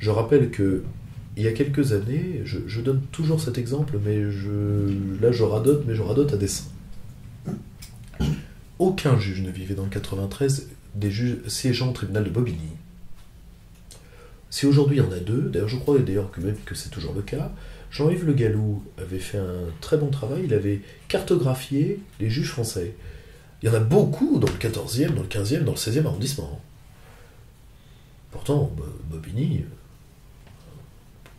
Je rappelle que il y a quelques années, je donne toujours cet exemple, mais là je radote, mais je radote à dessein. Aucun juge ne vivait dans le 93 des juges siégeant au tribunal de Bobigny. Si aujourd'hui il y en a deux, d'ailleurs je crois d'ailleurs que c'est toujours le cas, Jean-Yves Le Gallou avait fait un très bon travail, il avait cartographié les juges français. Il y en a beaucoup dans le 14e, dans le 15e, dans le 16e arrondissement. Pourtant, Bobigny,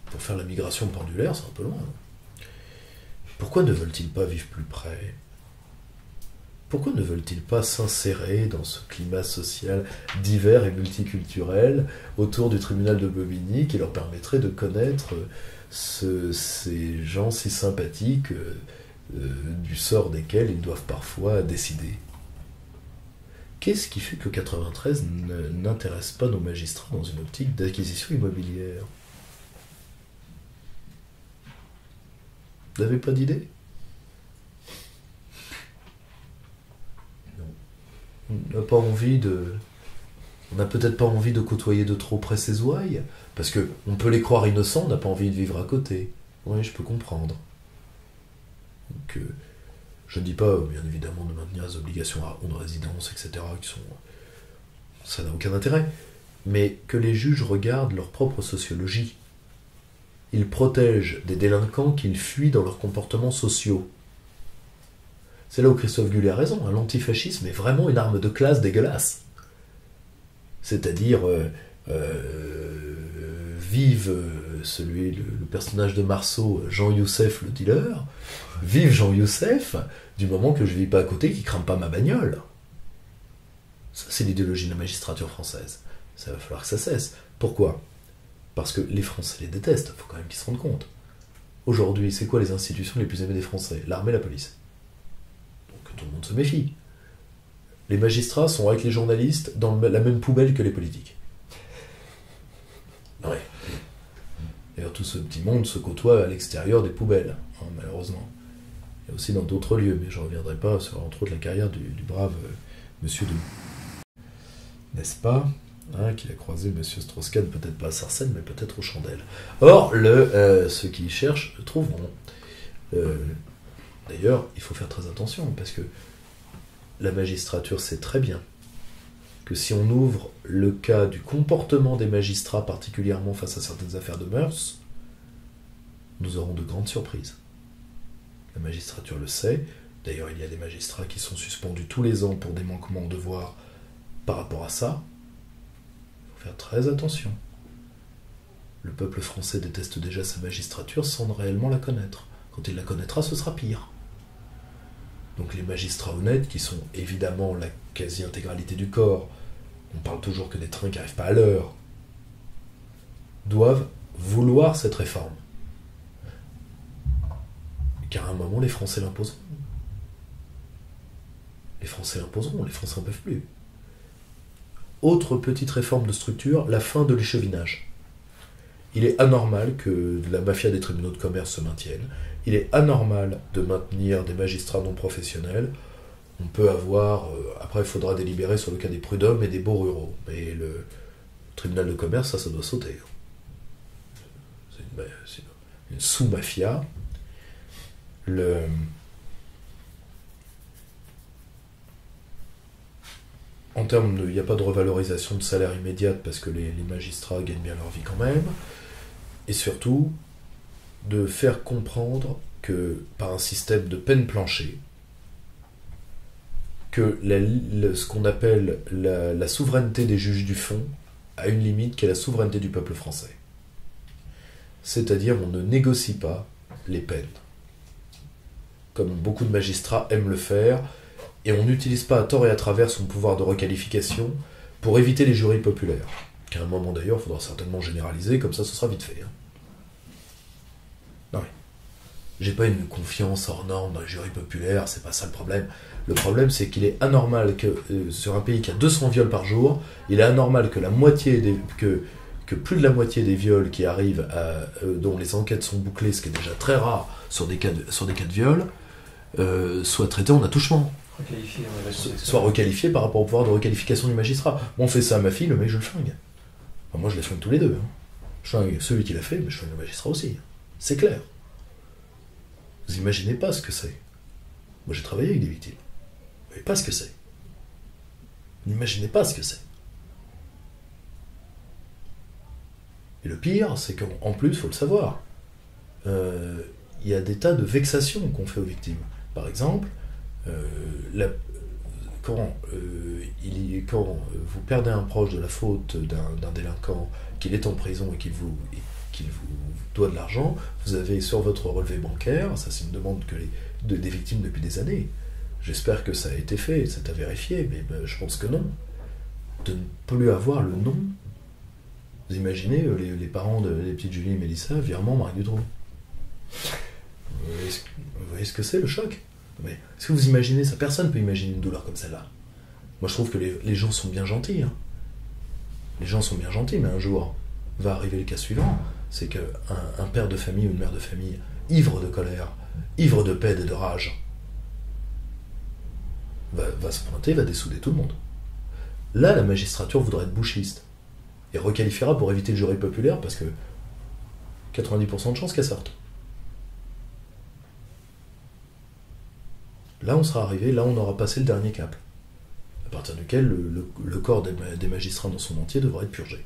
pour faire la migration pendulaire, c'est un peu loin. Pourquoi ne veulent-ils pas vivre plus près ? Pourquoi ne veulent-ils pas s'insérer dans ce climat social divers et multiculturel autour du tribunal de Bobigny qui leur permettrait de connaître ces gens si sympathiques du sort desquels ils doivent parfois décider ? Qu'est-ce qui fait que le 93 n'intéresse pas nos magistrats dans une optique d'acquisition immobilière ? Vous n'avez pas d'idée ? On n'a pas envie de... On n'a peut-être pas envie de côtoyer de trop près ces ouailles, parce qu'on peut les croire innocents, on n'a pas envie de vivre à côté. Oui, je peux comprendre. Donc, je ne dis pas, bien évidemment, de maintenir les obligations de résidence, etc., qui sont... Ça n'a aucun intérêt. Mais que les juges regardent leur propre sociologie. Ils protègent des délinquants qu'ils fuient dans leurs comportements sociaux. C'est là où Christophe Gullet a raison. L'antifascisme est vraiment une arme de classe dégueulasse. C'est-à-dire, vive le personnage de Marceau, Jean Youssef le dealer, vive Jean Youssef, du moment que je ne vis pas à côté, qui ne crame pas ma bagnole. Ça, c'est l'idéologie de la magistrature française. Ça va falloir que ça cesse. Pourquoi ? Parce que les Français les détestent, il faut quand même qu'ils se rendent compte. Aujourd'hui, c'est quoi les institutions les plus aimées des Français ? L'armée et la police. Donc tout le monde se méfie. Les magistrats sont avec les journalistes dans la même poubelle que les politiques. Ouais. D'ailleurs, tout ce petit monde se côtoie à l'extérieur des poubelles, hein, malheureusement. Et aussi dans d'autres lieux, mais je ne reviendrai pas sur, entre autres, la carrière du brave monsieur de... N'est-ce pas ? Qu'il a croisé M. Strauss-Kahn, peut-être pas à Sarcelles, mais peut-être aux chandelles. Or, ceux qui cherchent le trouveront. D'ailleurs, il faut faire très attention, parce que la magistrature sait très bien que si on ouvre le cas du comportement des magistrats, particulièrement face à certaines affaires de mœurs, nous aurons de grandes surprises. La magistrature le sait. D'ailleurs, il y a des magistrats qui sont suspendus tous les ans pour des manquements au devoir par rapport à ça. Faire très attention. Le peuple français déteste déjà sa magistrature sans réellement la connaître. Quand il la connaîtra, ce sera pire. Donc les magistrats honnêtes, qui sont évidemment la quasi-intégralité du corps, on parle toujours que des trains qui n'arrivent pas à l'heure, doivent vouloir cette réforme. Car à un moment, les Français l'imposeront. Les Français l'imposeront, les Français n'en peuvent plus. Autre petite réforme de structure, la fin de l'échevinage. Il est anormal que la mafia des tribunaux de commerce se maintienne. Il est anormal de maintenir des magistrats non professionnels. On peut avoir... après, il faudra délibérer sur le cas des prud'hommes et des beaux ruraux. Mais le tribunal de commerce, ça doit sauter. C'est une sous-mafia. En termes de... Il n'y a pas de revalorisation de salaire immédiate parce que les magistrats gagnent bien leur vie quand même. Et surtout, de faire comprendre que, par un système de peine plancher, que ce qu'on appelle la souveraineté des juges du fond a une limite qui est la souveraineté du peuple français. C'est-à-dire, on ne négocie pas les peines. Comme beaucoup de magistrats aiment le faire, et on n'utilise pas à tort et à travers son pouvoir de requalification pour éviter les jurys populaires. Qu'à un moment d'ailleurs, il faudra certainement généraliser, comme ça ce sera vite fait. Non mais, j'ai pas une confiance hors norme dans les jurys populaires, c'est pas ça le problème. Le problème, c'est qu'il est anormal que, sur un pays qui a 200 viols par jour, il est anormal que que plus de la moitié des viols qui arrivent, dont les enquêtes sont bouclées, ce qui est déjà très rare sur des cas de viol, soient traités en attouchement. Soit requalifié par rapport au pouvoir de requalification du magistrat. Moi, on fait ça à ma fille, le mec, je le flingue. Enfin, moi, je les flingue tous les deux. Celui qui l'a fait, mais je suis un magistrat aussi. C'est clair. Vous imaginez pas ce que c'est. Moi, j'ai travaillé avec des victimes. Vous voyez pas ce que c'est. Vous n'imaginez pas ce que c'est. Et le pire, c'est qu'en plus, il faut le savoir, il y a des tas de vexations qu'on fait aux victimes. Par exemple, quand vous perdez un proche de la faute d'un délinquant, qu'il est en prison et qu'il vous doit de l'argent, vous avez sur votre relevé bancaire, ça c'est une demande des victimes depuis des années. J'espère que ça a été fait, c'est à vérifier, mais je pense que non. De ne plus avoir le nom. Vous imaginez les parents des petites Julie et Mélissa, virement Marie Dutroux. Vous voyez ce que c'est le choc? Mais est-ce que vous imaginez ça? Personne ne peut imaginer une douleur comme celle-là. Moi je trouve que les gens sont bien gentils. Hein. Les gens sont bien gentils, mais un jour va arriver le cas suivant, c'est qu'un père de famille ou une mère de famille, ivre de colère, ivre de peine et de rage, va se pointer, va dessouder tout le monde. Là, la magistrature voudrait être bouchiste et requalifiera pour éviter le jury populaire parce que 90% de chances qu'elle sorte. Là, on sera arrivé, là, on aura passé le dernier cap, à partir duquel le corps des magistrats dans son entier devra être purgé.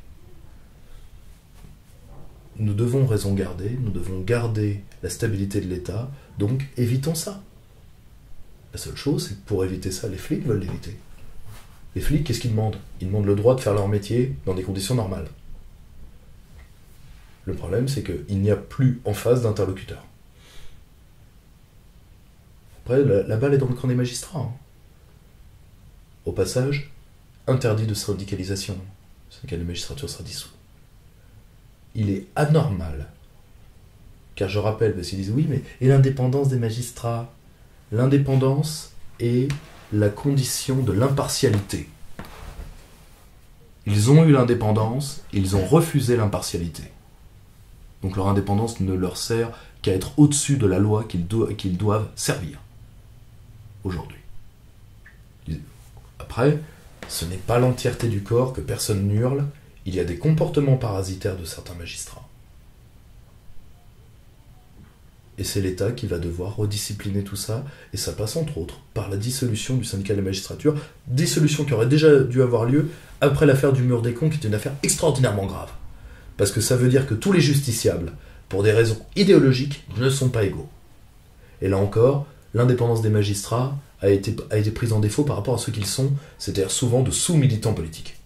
Nous devons raison garder, nous devons garder la stabilité de l'État, donc évitons ça. La seule chose, c'est que pour éviter ça, les flics veulent l'éviter. Les flics, qu'est-ce qu'ils demandent? Ils demandent le droit de faire leur métier dans des conditions normales. Le problème, c'est qu'il n'y a plus en face d'interlocuteur. Après, la balle est dans le camp des magistrats. Hein. Au passage, interdit de syndicalisation. Le syndicat de magistrature sera dissous. Il est anormal, car je rappelle, parce qu'ils disent oui, mais et l'indépendance des magistrats? L'indépendance est la condition de l'impartialité. Ils ont eu l'indépendance, ils ont refusé l'impartialité. Donc leur indépendance ne leur sert qu'à être au-dessus de la loi qu'ils doivent servir aujourd'hui. Après, ce n'est pas l'entièreté du corps, que personne n'hurle, il y a des comportements parasitaires de certains magistrats. Et c'est l'État qui va devoir rediscipliner tout ça, et ça passe entre autres par la dissolution du syndicat de la magistrature, dissolution qui aurait déjà dû avoir lieu après l'affaire du mur des cons, qui est une affaire extraordinairement grave. Parce que ça veut dire que tous les justiciables, pour des raisons idéologiques, ne sont pas égaux. Et là encore, l'indépendance des magistrats a été prise en défaut par rapport à ce qu'ils sont, c'est-à-dire souvent de sous-militants politiques.